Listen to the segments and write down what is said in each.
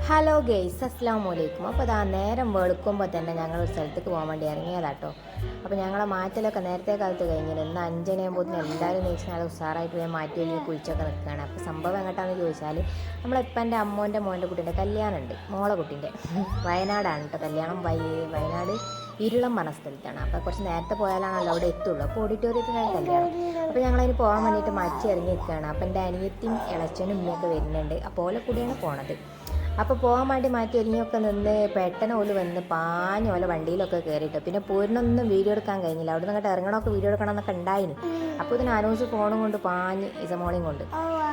Hello guys, അസ്സലാമു അലൈക്കും. അപ്പോൾ അതാ നേരം വെളുക്കുമ്പോൾ തന്നെ ഞങ്ങളൊരു സ്ഥലത്തേക്ക് പോകാൻ വേണ്ടി ഇറങ്ങിയതാട്ടോ. അപ്പോൾ ഞങ്ങളെ മാറ്റലൊക്കെ നേരത്തെ കാലത്ത് കഴിഞ്ഞില്ല. ഇന്ന് 5:30 എല്ലാവരും നീച്ച് നല്ല ഉഷാറായിട്ട് പോയി മാറ്റി വലിയ കുഴിച്ചൊക്കെ നിൽക്കുകയാണ്. അപ്പോൾ സംഭവം എങ്ങോട്ടാണെന്ന് ചോദിച്ചാൽ നമ്മളെപ്പൻ്റെ അമ്മോൻ്റെ മോൻ്റെ കുട്ടീൻ്റെ കല്യാണമുണ്ട്, മോളെ കുട്ടീൻ്റെ. വയനാടാണ് കേട്ടോ കല്യാണം. വയനാട് ഇരുളം പറഞ്ഞ സ്ഥലത്താണ്. അപ്പോൾ കുറച്ച് നേരത്തെ പോയാലാണല്ലോ അവിടെ എത്തുള്ളൂ. അപ്പോൾ ഓഡിറ്റോറിയത്തിനാണ് കല്യാണം. അപ്പോൾ ഞങ്ങളതിന് പോകാൻ വേണ്ടിയിട്ട് മാറ്റി ഇറങ്ങി നിൽക്കുകയാണ്. അപ്പോൾ എൻ്റെ അനിയത്തിയും ഇളച്ചനും ഉമ്മയൊക്കെ വരുന്നുണ്ട്. അപ്പോൾ ഓലെ കൂടിയാണ് പോണത്. അപ്പോൾ പോകാൻ വേണ്ടി മാറ്റി ഒരുങ്ങിയൊക്കെ നിന്ന് പെട്ടെന്ന് ഓല് വന്ന് പാഞ്ഞ് ഓലെ വണ്ടിയിലൊക്കെ കയറിയിട്ട് പിന്നെ പോരിനൊന്നും വീഡിയോ എടുക്കാൻ കഴിഞ്ഞില്ല. അവിടെ നിന്ന് അങ്ങോട്ട് ഇറങ്ങണമൊക്കെ വീഡിയോ എടുക്കണം എന്നൊക്കെ ഉണ്ടായിന്. അപ്പോൾ ഇതിന് അനൂസ് ഫോണും കൊണ്ട് പാഞ്ഞ് ഇസമോളയും കൊണ്ട്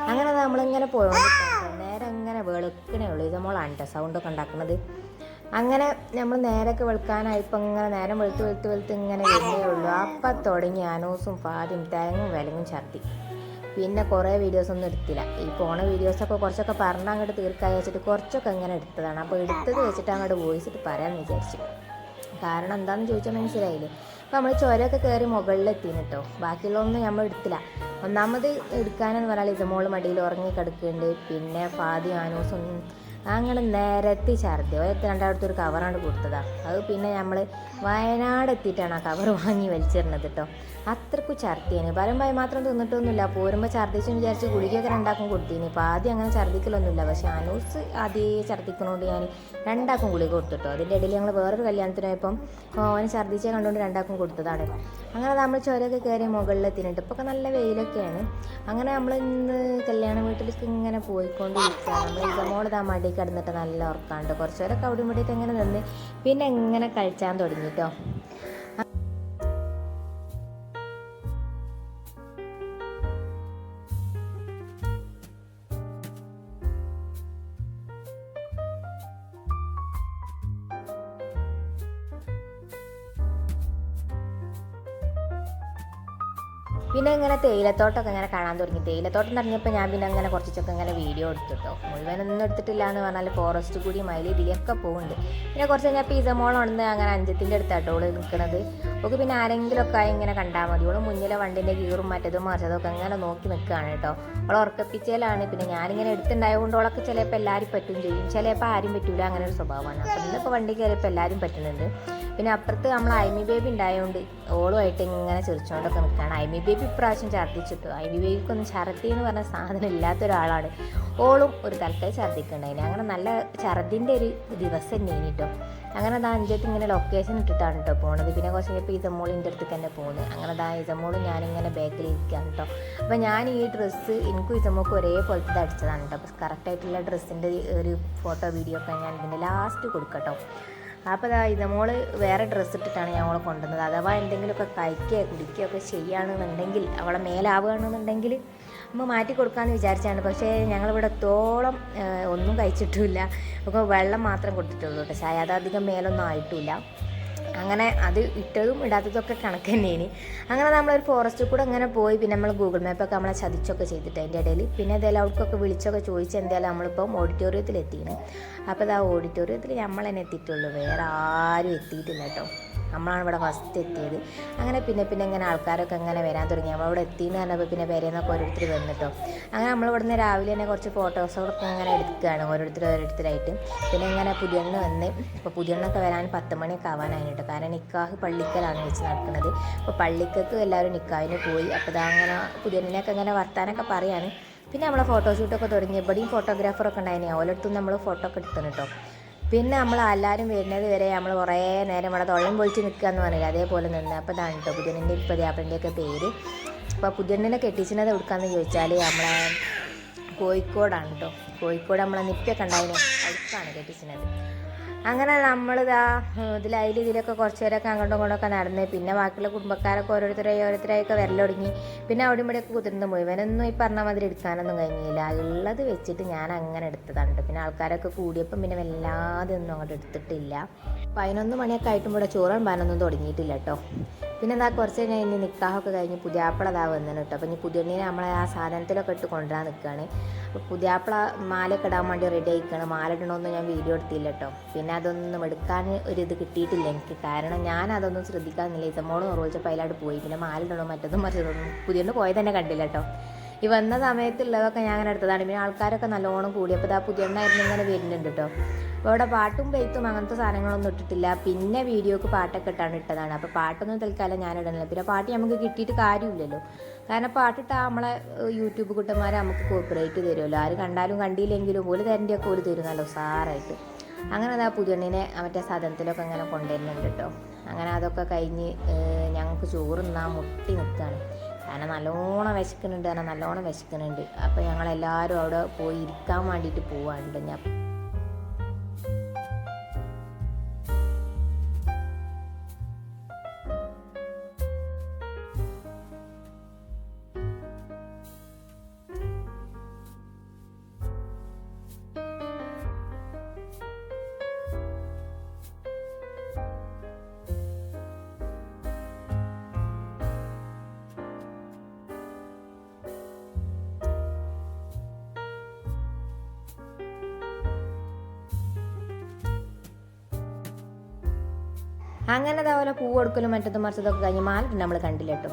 അങ്ങനെ നമ്മളിങ്ങനെ പോയോണ്ട് നേരെ ഇങ്ങനെ വെളുക്കണേ ഉള്ളൂ. ഇസമോളാണ് കേട്ടോ സൗണ്ടൊക്കെ ഉണ്ടാക്കുന്നത്. അങ്ങനെ നമ്മൾ നേരൊക്കെ വെളുക്കാനായിപ്പോൾ ഇങ്ങനെ നേരം വെളുത്ത് ഇങ്ങനെ വരുന്നേ ഉള്ളൂ. അപ്പം തുടങ്ങി അനൂസും ഫാദിയും തേങ്ങും വിലങ്ങും ഛർദി. പിന്നെ കുറേ വീഡിയോസൊന്നും എടുത്തില്ല. ഈ പോണ വീഡിയോസൊക്കെ കുറച്ചൊക്കെ പറഞ്ഞ് അങ്ങോട്ട് തീർക്കായി വെച്ചിട്ട് കുറച്ചൊക്കെ ഇങ്ങനെ എടുത്തതാണ്. അപ്പോൾ എടുത്തത് വെച്ചിട്ട് അങ്ങോട്ട് വോയിസ് ഇട്ട് പറയാമെന്ന് വിചാരിച്ചു. കാരണം എന്താണെന്ന് ചോദിച്ചാൽ മനസ്സിലായില്ലേ. അപ്പോൾ നമ്മൾ ചുരമൊക്കെ കയറി മുകളിലെത്തിന് കേട്ടോ. ബാക്കിയുള്ളതൊന്നും നമ്മൾ എടുത്തില്ല. ഒന്നാമത് എടുക്കാനെന്ന് പറഞ്ഞാൽ ഇസമോൾ മടിയിൽ ഉറങ്ങി കിടക്കുന്നുണ്ട്. പിന്നെ ഫാദി ആനൂസും അങ്ങനെ നിരത്തി ഛർദി. ഒരത്തി രണ്ടാമത്തെ കവറാണ്ട് കൊടുത്തതാണ്. അത് പിന്നെ നമ്മൾ വയനാട് എത്തിയിട്ടാണ് ആ കവർ വാങ്ങി വലിച്ചിരുന്നത് കേട്ടോ. അത്രക്കും ഛർദിയാണ്. പരമായി മാത്രം തിന്നിട്ടൊന്നുമില്ല. പോരുമ്പോൾ ഛർദിച്ചെന്ന് വിചാരിച്ച് ഗുളികയൊക്കെ രണ്ടാക്കും കൊടുത്തിന്. ഇപ്പോൾ ആദ്യം അങ്ങനെ ഛർദിക്കലൊന്നുമില്ല. പക്ഷേ അനൂസ് ആദ്യം ഛർദിക്കണോണ്ട് ഞാൻ രണ്ടാക്കും ഗുളിക കൊടുത്തിട്ടോ. അതിൻ്റെ ഇടയിൽ ഞങ്ങൾ വേറൊരു കല്യാണത്തിനായപ്പം അവന് ഛർദിച്ചേ കണ്ടുകൊണ്ട് രണ്ടാക്കും കൊടുത്തതാണ്. അങ്ങനെ നമ്മൾ ചുരമൊക്കെ കയറി മുകളിലെത്തിയിട്ട് ഇപ്പോൾ നല്ല വെയിലൊക്കെയാണ്. അങ്ങനെ നമ്മൾ ഇന്ന് കല്യാണ വീട്ടിലേക്ക് ഇങ്ങനെ പോയിക്കൊണ്ടിരിക്കുകയാണ്. നമ്മൾ ഇസമോൾ ഇതാ മടി കിടന്നിട്ട് നല്ല ഉറക്കാണ്ട് കുറച്ച് പേരൊക്കെ അവിടെ ഇവിടെയൊക്കെ ഇങ്ങനെ നിന്ന് പിന്നെ ഇങ്ങനെ കഴിച്ചാൻ തുടങ്ങി കേട്ടോ. പിന്നെ ഇങ്ങനെ തേയിലത്തോട്ടമൊക്കെ ഇങ്ങനെ കാണാൻ തുടങ്ങി. തേയിലത്തോട്ടം തുടങ്ങിയപ്പോൾ ഞാൻ പിന്നെ അങ്ങനെ കുറച്ചൊക്കെ ഇങ്ങനെ വീഡിയോ എടുത്തിട്ടോ. മുഴുവനൊന്നും എടുത്തിട്ടില്ല എന്ന് പറഞ്ഞാൽ ഫോറസ്റ്റ് കൂടി മയിൽ ഇതിലൊക്കെ പോകുന്നുണ്ട്. പിന്നെ കുറച്ച് കഴിഞ്ഞാൽ പിസമോളുണ്ട് അങ്ങനെ അഞ്ചത്തിൻ്റെ അടുത്താട്ടോ ഓള് നിൽക്കുന്നത്. ഓൾക്ക് പിന്നെ ആരെങ്കിലുമൊക്കെ ഇങ്ങനെ കണ്ടാൽ മതി. ഓള് മുന്നിലെ വണ്ടിൻ്റെ ഗീറും മറ്റതും മറിച്ചതൊക്കെ അങ്ങനെ നോക്കി നിൽക്കുകയാണ് കേട്ടോ. അവൾ ഉറക്കപ്പിച്ചലാണ്. പിന്നെ ഞാനിങ്ങനെ എടുത്തുണ്ടായതുകൊണ്ട് ഓളൊക്കെ ചിലപ്പോൾ എല്ലാവരും പറ്റും ചെയ്യും, ചിലപ്പോൾ ആരും പറ്റൂല. അങ്ങനെ ഒരു സ്വഭാവമാണ്. അപ്പം ഇന്നിപ്പോൾ വണ്ടി കയറിയപ്പോൾ എല്ലാവരും പറ്റുന്നുണ്ട്. പിന്നെ അപ്പുറത്ത് നമ്മൾ ഐമി ബേബി ഉണ്ടായതുകൊണ്ട് ഓളുമായിട്ട് ഇങ്ങനെ ചിരിച്ചുകൊണ്ടൊക്കെ നിൽക്കുകയാണ്. ഐമി ബേബി ഇപ്രാവശ്യം ഛർദ്ദിച്ചിട്ടു. ഐമി ബേബിക്കൊന്നും ഛർദി എന്ന് പറഞ്ഞ സാധനം ഇല്ലാത്ത ഒരാളാണ്. ഓളും ഒരു തൽക്കാലം ഛർദ്ദിക്കുന്നുണ്ടായിന്. അങ്ങനെ നല്ല ഛർദിൻ്റെ ഒരു ദിവസം തന്നെയാണ് കേട്ടോ. അങ്ങനെ അതാ അഞ്ചത്ത് ഇങ്ങനെ ലൊക്കേഷൻ ഇട്ടിട്ടാണ് കേട്ടോ പോണത്. പിന്നെ കുറച്ച് കഴിഞ്ഞപ്പോൾ ഇസമോളിൻ്റെ അടുത്തേക്ക് തന്നെ പോകുന്നത്. അങ്ങനെ അതാ ഇസമോളും ഞാനിങ്ങനെ ബാക്കിൽ ഇരിക്കുകയാണ് കേട്ടോ. അപ്പോൾ ഞാൻ ഈ ഡ്രസ്സ് എനിക്കും ഇസമോൾക്കും ഒരേപോലത്തെ അടിച്ചതാണ് കേട്ടോ. അപ്പോൾ കറക്റ്റായിട്ടുള്ള ഡ്രസ്സിൻ്റെ ഒരു ഫോട്ടോ വീഡിയോ ഒക്കെ ഞാൻ ഇതിൻ്റെ ലാസ്റ്റ് കൊടുക്കട്ടോ. അപ്പോൾ ഇതമോള് വേറെ ഡ്രസ്സ് ഇട്ടിട്ടാണ് ഞങ്ങൾ കൊണ്ടുവന്നത്. അഥവാ എന്തെങ്കിലുമൊക്കെ കഴിക്കുകയോ കുടിക്കുകയോ ഒക്കെ ചെയ്യുകയാണെന്നുണ്ടെങ്കിൽ അവളെ മേലാവുകയാണെന്നുണ്ടെങ്കിൽ നമ്മൾ മാറ്റി കൊടുക്കാമെന്ന് വിചാരിച്ചാണ്. പക്ഷേ ഞങ്ങളിവിടെ തോളം ഒന്നും കഴിച്ചിട്ടില്ല. അപ്പോൾ വെള്ളം മാത്രം കൊടുത്തിട്ടുള്ളൂ കേട്ടോ. ചായ അതധികം മേലൊന്നും ആയിട്ടില്ല. അങ്ങനെ അത് ഇട്ടതും ഇടാത്തതൊക്കെ കണക്ക് തന്നെയാണ്. അങ്ങനെ നമ്മളൊരു ഫോറസ്റ്റിൽ കൂടെ അങ്ങനെ പോയി. പിന്നെ നമ്മൾ ഗൂഗിൾ മാപ്പൊക്കെ നമ്മളെ ചതിച്ചൊക്കെ ചെയ്തിട്ട് അതിൻ്റെ ഇടയിൽ പിന്നെ എന്തായാലും അവർക്കൊക്കെ വിളിച്ചൊക്കെ ചോദിച്ച് എന്തായാലും നമ്മളിപ്പം ഓഡിറ്റോറിയത്തിൽ എത്തിയാണ്. അപ്പോൾ അത് ആ ഓഡിറ്റോറിയത്തിൽ നമ്മൾ തന്നെ എത്തിയിട്ടുള്ളൂ, വേറെ ആരും എത്തിയിട്ടില്ല കേട്ടോ. നമ്മളാണ് ഇവിടെ ഫസ്റ്റ് എത്തിയത്. അങ്ങനെ പിന്നെ ഇങ്ങനെ ആൾക്കാരൊക്കെ അങ്ങനെ വരാൻ തുടങ്ങി. നമ്മളവിടെ എത്തിയെന്ന് പറഞ്ഞപ്പോൾ പിന്നെ പേരെന്നൊക്കെ ഓരോരുത്തർ വന്നിട്ടോ. അങ്ങനെ നമ്മളിവിടുന്ന് രാവിലെ തന്നെ കുറച്ച് ഫോട്ടോസൊക്കെ ഇങ്ങനെ എടുക്കുകയാണ് ഓരോരുത്തരായിട്ട്. പിന്നെ ഇങ്ങനെ പുതിയണ്ണ് വന്ന് ഇപ്പോൾ പുതിയണ്ണൊക്കെ വരാൻ 10 മണിയൊക്കെ ആവാനായിട്ട്. കാരണം നിക്കാഹ് പള്ളിക്കലാണ് വെച്ച് നടക്കുന്നത്. അപ്പോൾ പള്ളിക്കക്ക് എല്ലാവരും നിക്കാഹിന് പോയി. അപ്പോൾ അങ്ങനെ പുതിയണ്ണിനെയൊക്കെ ഇങ്ങനെ വർത്താനൊക്കെ പറയാണ്. പിന്നെ നമ്മളെ ഫോട്ടോഷൂട്ടൊക്കെ തുടങ്ങി. ഇവിടെയും ഫോട്ടോഗ്രാഫറൊക്കെ ഉണ്ടായിരുന്നു. ഓരോരുത്തും നമ്മൾ ഫോട്ടോ ഒക്കെ എടുത്തു കേട്ടോ. പിന്നെ നമ്മൾ എല്ലാവരും വരുന്നത് വരെ നമ്മൾ കുറേ നേരം ഇവിടെ തൊള്ളം പൊളിച്ച് നിൽക്കുക എന്ന് പറഞ്ഞില്ല, അതേപോലെ നിന്ന്. അപ്പോൾ ഇതാണ് കേട്ടോ പുതിയണ്ണിൻ്റെ പുതിയാപ്പിളിൻ്റെയൊക്കെ പേര്. അപ്പോൾ പുതിയണ്ണിനെ കെട്ടിച്ചിനത് എടുക്കാമെന്ന് ചോദിച്ചാൽ നമ്മളെ കോഴിക്കോടാണ് കേട്ടോ. കോഴിക്കോട് നമ്മളെ നിപ്പൊക്കെ ഉണ്ടായിരുന്നു, അടുത്താണ് കെട്ടിച്ചിനത്. അങ്ങനെ നമ്മളിതാ ഇതിലൊക്കെ കുറച്ച് പേരൊക്കെ അങ്ങോട്ടും ഇങ്ങോട്ടൊക്കെ നടന്ന് പിന്നെ ബാക്കിയുള്ള കുടുംബക്കാരൊക്കെ ഓരോരുത്തരായൊക്കെ വരലൊടുങ്ങി. പിന്നെ അവിടെ ഇവിടെയൊക്കെ കുതിർന്ന് പോയി. ഇവനൊന്നും ഈ പറഞ്ഞ മാതിരി എടുക്കാനൊന്നും കഴിഞ്ഞില്ല. ഉള്ളത് വെച്ചിട്ട് ഞാൻ അങ്ങനെ എടുത്തതാണ്. പിന്നെ ആൾക്കാരൊക്കെ കൂടിയപ്പം പിന്നെ വല്ലാതെ ഒന്നും അങ്ങോട്ട് എടുത്തിട്ടില്ല. 11 മണിയൊക്കെ ആയിട്ടും ഇവിടെ ചോറും പാനൊന്നും തുടങ്ങിയിട്ടില്ല കേട്ടോ. പിന്നെ എന്താ കുറച്ച് കഴിഞ്ഞാൽ ഇനി നിക്കാഹൊക്കെ കഴിഞ്ഞ് പുതിയാപ്പിള വന്നു കേട്ടോ. അപ്പോൾ ഇനി പുതിയണ്ണിനെ നമ്മളെ ആ സാധനത്തിലൊക്കെ ഇട്ട് കൊണ്ടുവരാൻ നിൽക്കുകയാണ്. അപ്പോൾ പുതിയാപ്പിള മാലയൊക്കെ ഇടാൻ വേണ്ടി റെഡി ആയിക്കണം. മാല ഇടണമെന്ന് ഞാൻ വീഡിയോ എടുത്തില്ല കേട്ടോ. പിന്നെ അതൊന്നും എടുക്കാൻ ഒരിത് കിട്ടിയിട്ടില്ല എനിക്ക്. കാരണം ഞാൻ അതൊന്നും ശ്രദ്ധിക്കാമെന്നില്ല. ഇസമോള് നിർവഹിച്ചപ്പോൾ അതിലായിട്ട് പോയി. പിന്നെ മാല ഇടണോ മറ്റൊന്നും മറിച്ചതൊന്നും പുതിയണ്ണ് പോയത് തന്നെ കണ്ടില്ല കേട്ടോ. ഈ വന്ന സമയത്തുള്ളതൊക്കെ ഞാൻ അങ്ങനെ എടുത്തതാണ്. പിന്നെ ആൾക്കാരൊക്കെ നല്ലോണം കൂടിയപ്പോൾ ഇതാ പുതിയണ്ണായിരുന്നു ഇങ്ങനെ വരുന്നുണ്ട് കേട്ടോ. അപ്പോൾ ഇവിടെ പാട്ടും പെയ്ത്തും അങ്ങനത്തെ സാധനങ്ങളൊന്നും ഇട്ടിട്ടില്ല. പിന്നെ വീഡിയോക്ക് പാട്ടൊക്കെ ഇട്ടാണ് ഇട്ടതാണ്. അപ്പോൾ പാട്ടൊന്നും തൽക്കാലം ഞാൻ ഇടുന്നില്ല. പിന്നെ പാട്ട് നമുക്ക് കിട്ടിയിട്ട് കാര്യമില്ലല്ലോ. കാരണം പാട്ടിട്ടാൽ നമ്മളെ യൂട്യൂബ് കുട്ടന്മാരെ നമുക്ക് കോപ്പറേറ്റ് തരുമല്ലോ. ആര് കണ്ടാലും കണ്ടില്ലെങ്കിലും ഓല് തരേണ്ടിയൊക്കെ ഓല് തരുന്നല്ലോ സാറായിട്ട്. അങ്ങനെ അതാ പുതിയണ്ണിനെ മറ്റേ സാധനത്തിലൊക്കെ അങ്ങനെ കൊണ്ടുവരുന്നുണ്ട് കേട്ടോ. അങ്ങനെ അതൊക്കെ കഴിഞ്ഞ് ഞങ്ങൾക്ക് ചോറുന്നാൻ മുട്ടി നിൽക്കുകയാണ്. കാരണം നല്ലോണം വിശക്കുന്നുണ്ട്, കാരണം നല്ലോണം വിശക്കുന്നുണ്ട്. അപ്പോൾ ഞങ്ങളെല്ലാവരും അവിടെ പോയി ഇരിക്കാൻ വേണ്ടിയിട്ട് പോവാണ്ട്. ഞാൻ അങ്ങനെ അതേപോലെ പൂ കൊടുക്കലും മറ്റത്തും മറിച്ചതൊക്കെ കഴിഞ്ഞ് മാലിട്ട് നമ്മൾ കണ്ടില്ല കേട്ടോ.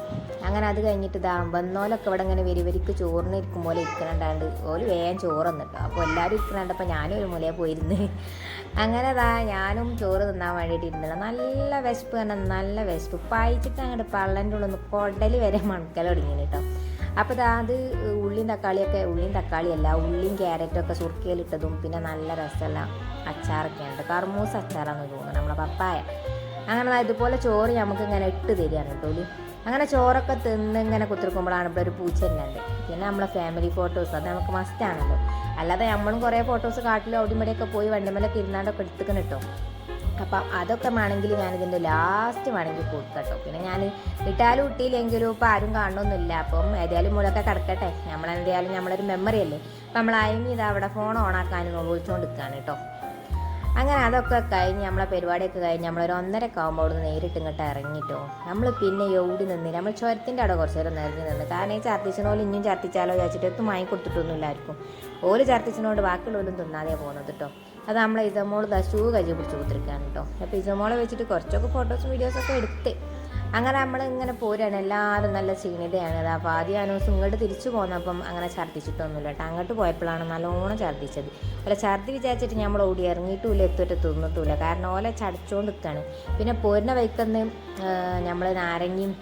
അങ്ങനെ അത് കഴിഞ്ഞിട്ട് ഇതാ വന്നോലൊക്കെ ഇവിടെ ഇങ്ങനെ വരിക്ക് ചോറിന് ഇരിക്കും പോലെ ഇരിക്കണണ്ടാണ്ട് ഓല് വേഗം ചോറന്ന് കേട്ടോ. അപ്പോൾ എല്ലാവരും ഇരിക്കണണ്ടപ്പോൾ ഞാനും ഒരു മൂലയെ പോയിരുന്നു. അങ്ങനെ അതാ ഞാനും ചോറ് തിന്നാൻ വേണ്ടിയിട്ട് ഇരുന്നില്ല. നല്ല വിശപ്പ് തന്നെ, നല്ല വിശപ്പ് പായിച്ചിട്ട് അങ്ങോട്ട് പള്ളൻ്റെ ഉള്ളിൽ നിന്ന് കൊടൽ വരെ മണക്കൽ തുടങ്ങി കേട്ടോ. അപ്പോൾ അത് ഉള്ളിയും തക്കാളിയല്ല ഉള്ളിയും ക്യാരറ്റൊക്കെ സുർക്കയിലിട്ടതും പിന്നെ നല്ല രസമുള്ള അച്ചാറൊക്കെ ഉണ്ട്. കർമൂസ് അച്ചാറാന്ന് തോന്നുന്നു, നമ്മളെ പപ്പായ. അങ്ങനെ ഇതുപോലെ ചോറ് നമുക്ക് ഇങ്ങനെ ഇട്ട് തരികയാണ് കേട്ടോ. അങ്ങനെ ചോറൊക്കെ തിന്ന് ഇങ്ങനെ കുത്തിരിക്കുമ്പോഴാണ് ഇവിടെ ഒരു പൂച്ച ഉണ്ട്. പിന്നെ നമ്മളെ ഫാമിലി ഫോട്ടോസ് അത് നമുക്ക് മസ്റ്റാണല്ലോ. അല്ലാതെ നമ്മളും കുറേ ഫോട്ടോസ് കാട്ടിലും അവിടെയുമ്പോഴൊക്കെ പോയി വണ്ടിമേലൊക്കെ ഇരുന്നാണ്ടൊക്കെ എടുത്തുക്കണം കേട്ടോ. അപ്പം അതൊക്കെ വേണമെങ്കിൽ ഞാനിതിൻ്റെ ലാസ്റ്റ് വേണമെങ്കിൽ കൊടുക്കട്ടോ. പിന്നെ ഞാൻ ഇട്ടാലും ഇട്ടില്ലെങ്കിലും ഇപ്പം ആരും കാണണമെന്നില്ല. അപ്പം ഏതായാലും മുളൊക്കെ കിടക്കട്ടെ, നമ്മളെന്തായാലും നമ്മളൊരു മെമ്മറി അല്ലേ. അപ്പം നമ്മൾ ഇത് അവിടെ ഫോൺ ഓണാക്കാനും വിളിച്ചുകൊണ്ട് നിൽക്കുകയാണ് കേട്ടോ. അങ്ങനെ അതൊക്കെ കഴിഞ്ഞ് നമ്മളെ പരിപാടിയൊക്കെ കഴിഞ്ഞ് നമ്മളൊരു 1:30 ആകുമ്പോൾ അവിടെ നിന്ന് നേരിട്ട് ഇങ്ങോട്ട് ഇറങ്ങിട്ടോ. നമ്മൾ പിന്നെ എവിടെ നിന്നില്ല, നമ്മൾ ചുരത്തിൻ്റെ അവിടെ കുറച്ച് നേരം നിറഞ്ഞ് നിന്ന്. കാരണം ഈ ഛർദ്ദിച്ചനോല് ഇനിയും ഛർദ്ദിച്ചാലോ വിചാരിച്ചിട്ട് എത്തും വാങ്ങി കൊടുത്തിട്ടൊന്നുമില്ല ആർക്കും. ഓല് ഛർദ്ദിച്ചനോട് ബാക്കിയുള്ളവരും തിന്നാതെ പോകുന്നത് കേട്ടോ. അത് നമ്മളെ ഇസമോൾ ഷൂ കയ്യിൽ പിടിച്ച് കൊടുത്തിരിക്കുകയാണ് കേട്ടോ. അപ്പോൾ ഇസമോളെ വെച്ചിട്ട് കുറച്ചൊക്കെ ഫോട്ടോസും വീഡിയോസൊക്കെ എടുത്ത് അങ്ങനെ നമ്മളിങ്ങനെ പോരാണ്. എല്ലാവരും നല്ല ക്ഷീണിതയാണ്. അത് അപ്പോൾ ആദ്യം അനൂസ് ഇങ്ങോട്ട് തിരിച്ചു പോകുന്നപ്പം അങ്ങനെ ഛർദ്ദിച്ചിട്ടൊന്നുമില്ല കേട്ടോ. അങ്ങോട്ട് പോയപ്പോഴാണ് നല്ലോണം ഛർദ്ദിച്ചത്. അല്ല ഛർദ്ദി വിചാരിച്ചിട്ട് നമ്മൾ ഓടി ഇറങ്ങിയിട്ടുമില്ല, എത്തിയിട്ട് തിന്നിട്ടുമില്ല. കാരണം ഓലെ ചടച്ചുകൊണ്ട് നിൽക്കുകയാണ്. പിന്നെ പോരുന്ന വൈക്കന്ന് നമ്മൾ നാരങ്ങയും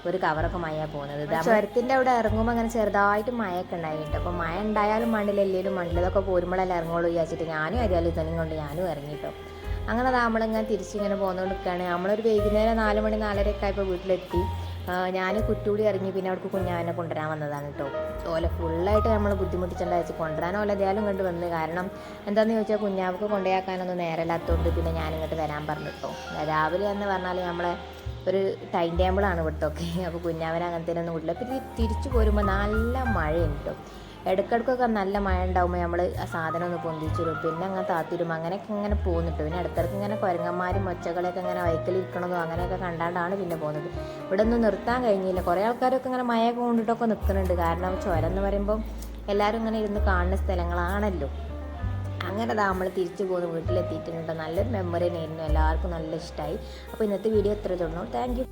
ഒരു കവറൊക്കെ മഴയാണ് പോകുന്നത്. ചുരത്തിൻ്റെ അവിടെ ഇറങ്ങുമ്പോൾ അങ്ങനെ ചെറുതായിട്ട് മഴയൊക്കെ ഉണ്ടായിട്ട്. അപ്പോൾ മഴ ഉണ്ടായാലും മണ്ടിൽ എല്ലേലും മണ്ടിൽ ഇതൊക്കെ പോരുമ്പോഴല്ലേ ഇറങ്ങുള്ളൂ വിചാരിച്ചിട്ട് ഞാനും അറിയാലും ഇതന്നെ കൊണ്ട് ഞാനും ഇറങ്ങിട്ടോ. അങ്ങനെ നമ്മളിങ്ങനെ തിരിച്ചിങ്ങനെ പോകുന്നതുകൊണ്ട് നിൽക്കുകയാണ്. നമ്മളൊരു വൈകുന്നേരം 4 മണി 4:30 ആയപ്പോൾ വീട്ടിലെത്തി. ഞാൻ കുറ്റൂടി ഇറങ്ങി പിന്നെ അവിടേക്ക് കുഞ്ഞാവിനെ കൊണ്ടുവരാൻ വന്നതാണ് കേട്ടോ. ഓലെ ഫുള്ളായിട്ട് നമ്മൾ ബുദ്ധിമുട്ടിച്ചെന്ന് വെച്ച് കൊണ്ടുവരാൻ ഓല ഏതായാലും കണ്ട് വന്ന്. കാരണം എന്താണെന്ന് ചോദിച്ചാൽ കുഞ്ഞാവക്ക് കൊണ്ടുപോയാക്കാനൊന്നും നേരമില്ലാത്തതുകൊണ്ട് പിന്നെ ഞാനിങ്ങോട്ട് വരാൻ പറഞ്ഞു കേട്ടോ. രാവിലെ എന്ന് പറഞ്ഞാൽ നമ്മളെ ഒരു ടൈം ടേബിളാണ് ഇവിടുത്തൊക്കെ. അപ്പോൾ കുഞ്ഞാവനെ അങ്ങനത്തെ ഒന്നും വിട്ടില്ല. പിന്നെ തിരിച്ചു പോരുമ്പോൾ നല്ല മഴയുണ്ട് കേട്ടോ. ഇടയ്ക്കിടയ്ക്കൊക്കെ നല്ല മഴ ഉണ്ടാകുമ്പോൾ നമ്മൾ ആ സാധനം ഒന്ന് പൊന്തിച്ചിടും, പിന്നെ അങ്ങനെ താത്തിരും, അങ്ങനെയൊക്കെ ഇങ്ങനെ പോകുന്നുണ്ട്. പിന്നെ ഇടയ്ക്കിടയ്ക്ക് ഇങ്ങനെ കുരങ്ങന്മാരും ഒച്ചകളൊക്കെ ഇങ്ങനെ വൈക്കലിരിക്കണതോ അങ്ങനെയൊക്കെ കണ്ടാണ്ടാണ് പിന്നെ പോകുന്നത്. ഇവിടെ ഒന്നും നിർത്താൻ കഴിഞ്ഞില്ല. കുറേ ആൾക്കാരൊക്കെ ഇങ്ങനെ മഴയൊക്കെ കൊണ്ടിട്ടൊക്കെ നിൽക്കുന്നുണ്ട്. കാരണം ചുരം എന്ന് പറയുമ്പം എല്ലാവരും ഇങ്ങനെ ഇരുന്ന് കാണുന്ന സ്ഥലങ്ങളാണല്ലോ. അങ്ങനെ നമ്മൾ തിരിച്ചു പോകുന്നു, വീട്ടിലെത്തിയിട്ടുണ്ട്. നല്ലൊരു മെമ്മറി തന്നെയായിരുന്നു, എല്ലാവർക്കും നല്ല ഇഷ്ടമായി. അപ്പോൾ ഇന്നത്തെ വീഡിയോ ഇത്ര തുടങ്ങും. Thank you.